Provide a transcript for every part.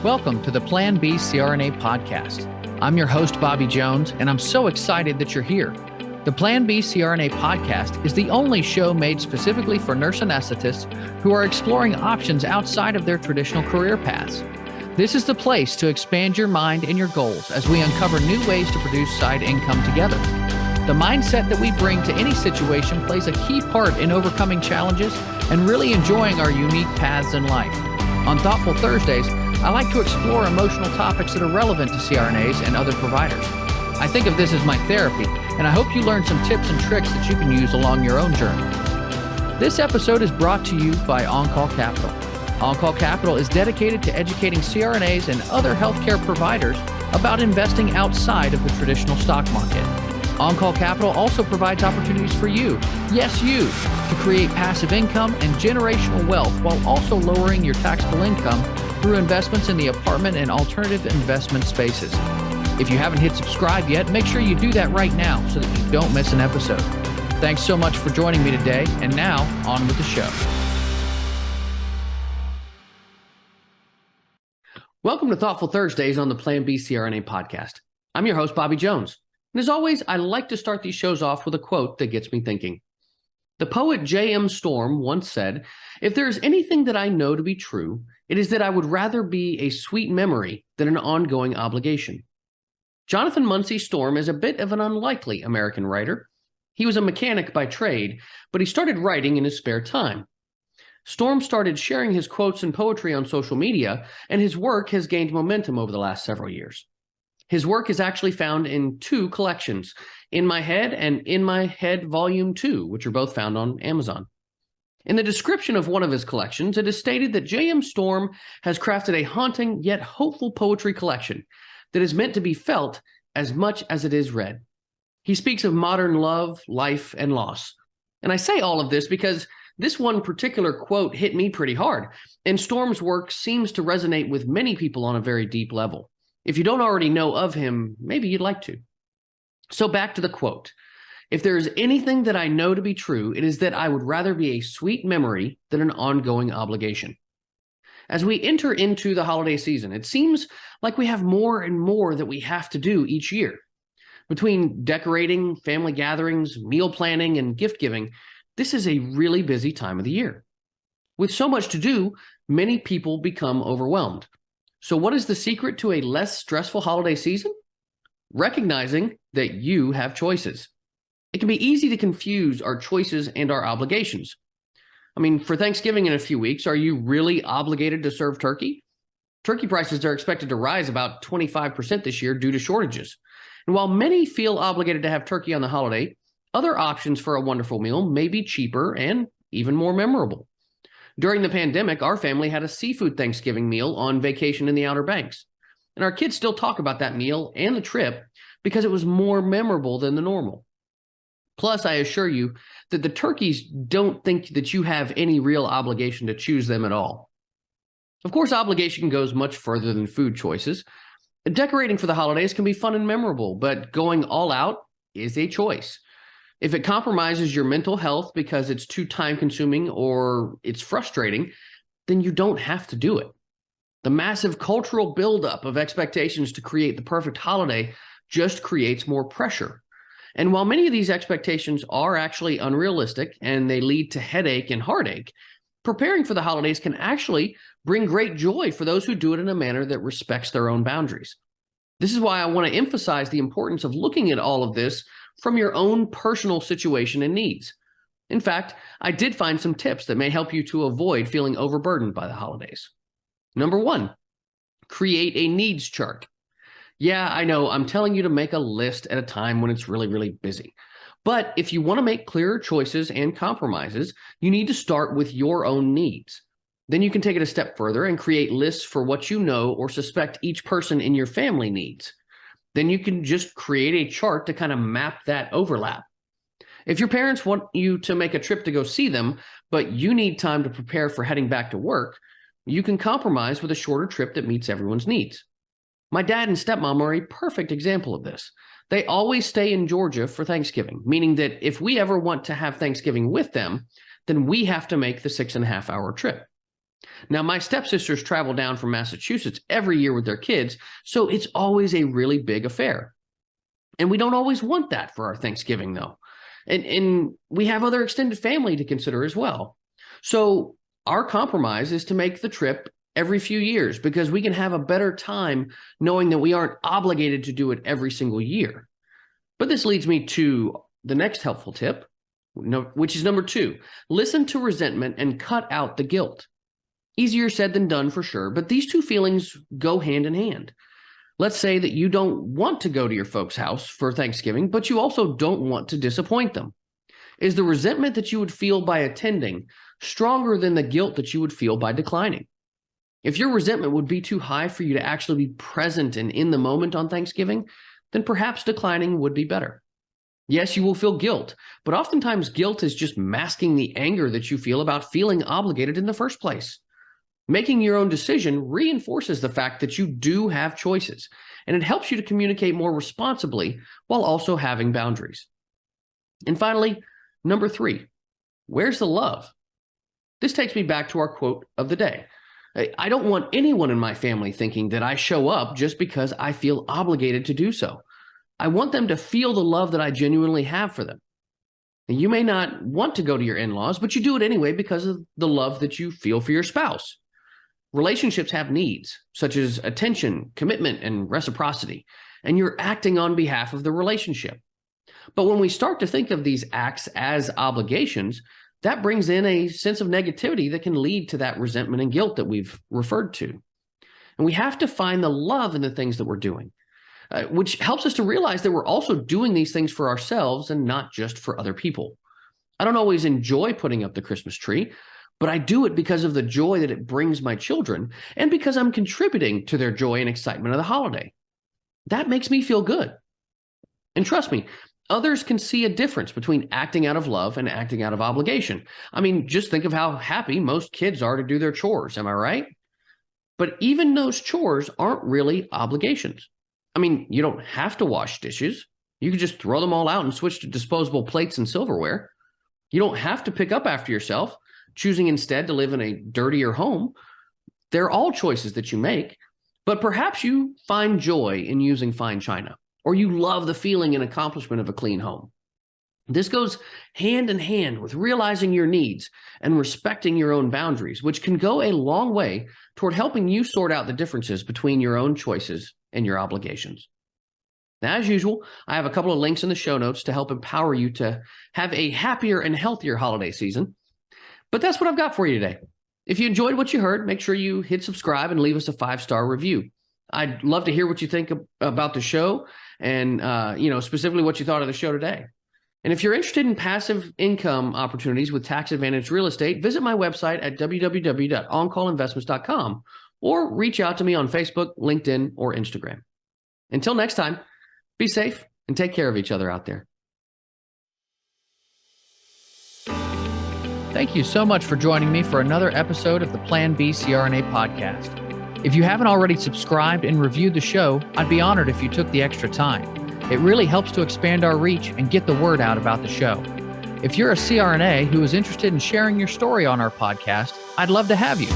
Welcome to the Plan B CRNA podcast. I'm your host, Bobby Jones, and I'm so excited that you're here. The Plan B CRNA podcast is the only show made specifically for nurse anesthetists who are exploring options outside of their traditional career paths. This is the place to expand your mind and your goals as we uncover new ways to produce side income together. The mindset that we bring to any situation plays a key part in overcoming challenges and really enjoying our unique paths in life. On Thoughtful Thursdays, I like to explore emotional topics that are relevant to CRNAs and other providers. I think of this as my therapy, and I hope you learn some tips and tricks that you can use along your own journey. This episode is brought to you by On-Call Capital. On-Call Capital is dedicated to educating CRNAs and other healthcare providers about investing outside of the traditional stock market. On-Call Capital also provides opportunities for you, yes you, to create passive income and generational wealth while also lowering your taxable income through investments in the apartment and alternative investment spaces. If you haven't hit subscribe yet, make sure you do that right now so that you don't miss an episode. Thanks so much for joining me today, and now on with the show. Welcome to Thoughtful Thursdays on the Plan B CRNA podcast. I'm your host, Bobby Jones. And as always, I like to start these shows off with a quote that gets me thinking. The poet J.M. Storm once said, "If there is anything that I know to be true, it is that I would rather be a sweet memory than an ongoing obligation." Jonathan Munsey Storm is a bit of an unlikely American writer. He was a mechanic by trade, but he started writing in his spare time. Storm started sharing his quotes and poetry on social media, and his work has gained momentum over the last several years. His work is actually found in two collections, In My Head and In My Head Volume 2, which are both found on Amazon. In the description of one of his collections, it is stated that J.M. Storm has crafted a haunting yet hopeful poetry collection that is meant to be felt as much as it is read. He speaks of modern love, life, and loss. And I say all of this because this one particular quote hit me pretty hard, and Storm's work seems to resonate with many people on a very deep level. If you don't already know of him, maybe you'd like to. So back to the quote. If there is anything that I know to be true, it is that I would rather be a sweet memory than an ongoing obligation. As we enter into the holiday season, it seems like we have more and more that we have to do each year. Between decorating, family gatherings, meal planning, and gift giving, this is a really busy time of the year. With so much to do, many people become overwhelmed. So what is the secret to a less stressful holiday season? Recognizing that you have choices. It can be easy to confuse our choices and our obligations. I mean, for Thanksgiving in a few weeks, are you really obligated to serve turkey? Turkey prices are expected to rise about 25% this year due to shortages. And while many feel obligated to have turkey on the holiday, other options for a wonderful meal may be cheaper and even more memorable. During the pandemic, our family had a seafood Thanksgiving meal on vacation in the Outer Banks. And our kids still talk about that meal and the trip because it was more memorable than the normal. Plus, I assure you that the turkeys don't think that you have any real obligation to choose them at all. Of course, obligation goes much further than food choices. Decorating for the holidays can be fun and memorable, but going all out is a choice. If it compromises your mental health because it's too time-consuming or it's frustrating, then you don't have to do it. The massive cultural buildup of expectations to create the perfect holiday just creates more pressure. And while many of these expectations are actually unrealistic and they lead to headache and heartache, preparing for the holidays can actually bring great joy for those who do it in a manner that respects their own boundaries. This is why I want to emphasize the importance of looking at all of this from your own personal situation and needs. In fact, I did find some tips that may help you to avoid feeling overburdened by the holidays. Number 1, create a needs chart. Yeah, I know I'm telling you to make a list at a time when it's really, really busy. But if you want to make clearer choices and compromises, you need to start with your own needs. Then you can take it a step further and create lists for what you know or suspect each person in your family needs. Then you can just create a chart to kind of map that overlap. If your parents want you to make a trip to go see them, but you need time to prepare for heading back to work, you can compromise with a shorter trip that meets everyone's needs. My dad and stepmom are a perfect example of this. They always stay in Georgia for Thanksgiving, meaning that if we ever want to have Thanksgiving with them, then we have to make the 6.5-hour trip. Now, my stepsisters travel down from Massachusetts every year with their kids, so it's always a really big affair. And we don't always want that for our Thanksgiving, though. And we have other extended family to consider as well. So our compromise is to make the trip every few years because we can have a better time knowing that we aren't obligated to do it every single year. But this leads me to the next helpful tip, which is number 2. Listen to resentment and cut out the guilt. Easier said than done for sure, but these two feelings go hand in hand. Let's say that you don't want to go to your folks' house for Thanksgiving, but you also don't want to disappoint them. Is the resentment that you would feel by attending stronger than the guilt that you would feel by declining? If your resentment would be too high for you to actually be present and in the moment on Thanksgiving, then perhaps declining would be better. Yes, you will feel guilt, but oftentimes guilt is just masking the anger that you feel about feeling obligated in the first place. Making your own decision reinforces the fact that you do have choices, and it helps you to communicate more responsibly while also having boundaries. And finally, number 3, where's the love? This takes me back to our quote of the day. I don't want anyone in my family thinking that I show up just because I feel obligated to do so. I want them to feel the love that I genuinely have for them. And you may not want to go to your in-laws, but you do it anyway because of the love that you feel for your spouse. Relationships have needs, such as attention, commitment, and reciprocity, and you're acting on behalf of the relationship. But when we start to think of these acts as obligations, that brings in a sense of negativity that can lead to that resentment and guilt that we've referred to. And we have to find the love in the things that we're doing, which helps us to realize that we're also doing these things for ourselves and not just for other people. I don't always enjoy putting up the Christmas tree, but I do it because of the joy that it brings my children and because I'm contributing to their joy and excitement of the holiday. That makes me feel good. And trust me, others can see a difference between acting out of love and acting out of obligation. I mean, just think of how happy most kids are to do their chores, am I right? But even those chores aren't really obligations. I mean, you don't have to wash dishes. You can just throw them all out and switch to disposable plates and silverware. You don't have to pick up after yourself, choosing instead to live in a dirtier home. They're all choices that you make, but perhaps you find joy in using fine china, or you love the feeling and accomplishment of a clean home. This goes hand in hand with realizing your needs and respecting your own boundaries, which can go a long way toward helping you sort out the differences between your own choices and your obligations. Now, as usual, I have a couple of links in the show notes to help empower you to have a happier and healthier holiday season. But that's what I've got for you today. If you enjoyed what you heard, make sure you hit subscribe and leave us a 5-star review. I'd love to hear what you think about the show and, specifically what you thought of the show today. And if you're interested in passive income opportunities with tax-advantaged real estate, visit my website at www.oncallinvestments.com or reach out to me on Facebook, LinkedIn, or Instagram. Until next time, be safe and take care of each other out there. Thank you so much for joining me for another episode of the Plan B CRNA podcast. If you haven't already subscribed and reviewed the show, I'd be honored if you took the extra time. It really helps to expand our reach and get the word out about the show. If you're a CRNA who is interested in sharing your story on our podcast, I'd love to have you.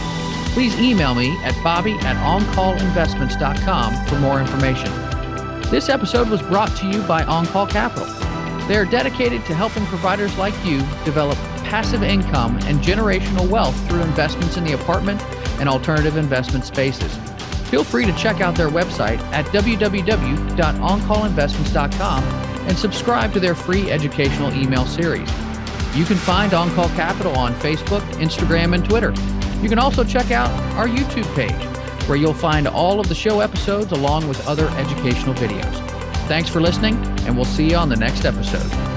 Please email me at bobby@oncallinvestments.com for more information. This episode was brought to you by On-Call Capital. They are dedicated to helping providers like you develop passive income and generational wealth through investments in the apartment and alternative investment spaces. Feel free to check out their website at www.oncallinvestments.com and subscribe to their free educational email series. You can find On-Call Capital on Facebook, Instagram, and Twitter. You can also check out our YouTube page, where you'll find all of the show episodes along with other educational videos. Thanks for listening, and we'll see you on the next episode.